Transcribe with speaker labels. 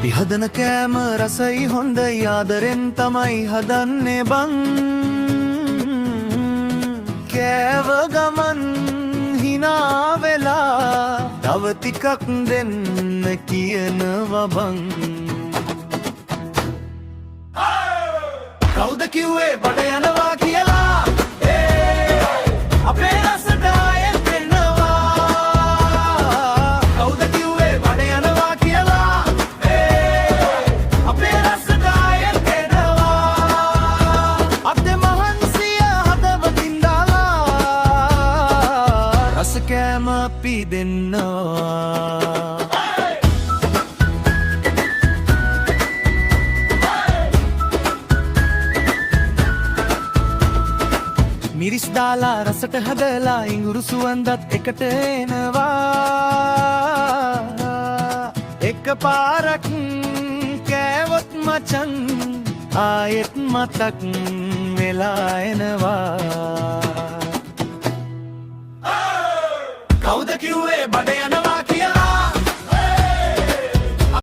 Speaker 1: අපි හදන කෑම රසයි හොඳයි ආදරෙන් තමයි හදන්නේ බං කෑව ගමන් හිනා වෙලා තව ටිකක් දෙන්න කියනවා බං කවුද කිව්වේ බඩ යනවා කියලා අපේ රසට ආයෙත් එනවා කවුද කිව්වේ බඩ යනවා කියලා අපේ රසට ආයෙත් එනවා අපේ මහන්සිය හදවතින් දාලා රස කෑම අපි දෙන්නවා මිරිස් දාලා රසට හදලා ඉඟුරු සුවඳත් එකට එනවා එක පාරක් කෑවොත් මචං ආයෙත් මතක් වෙලා එනවා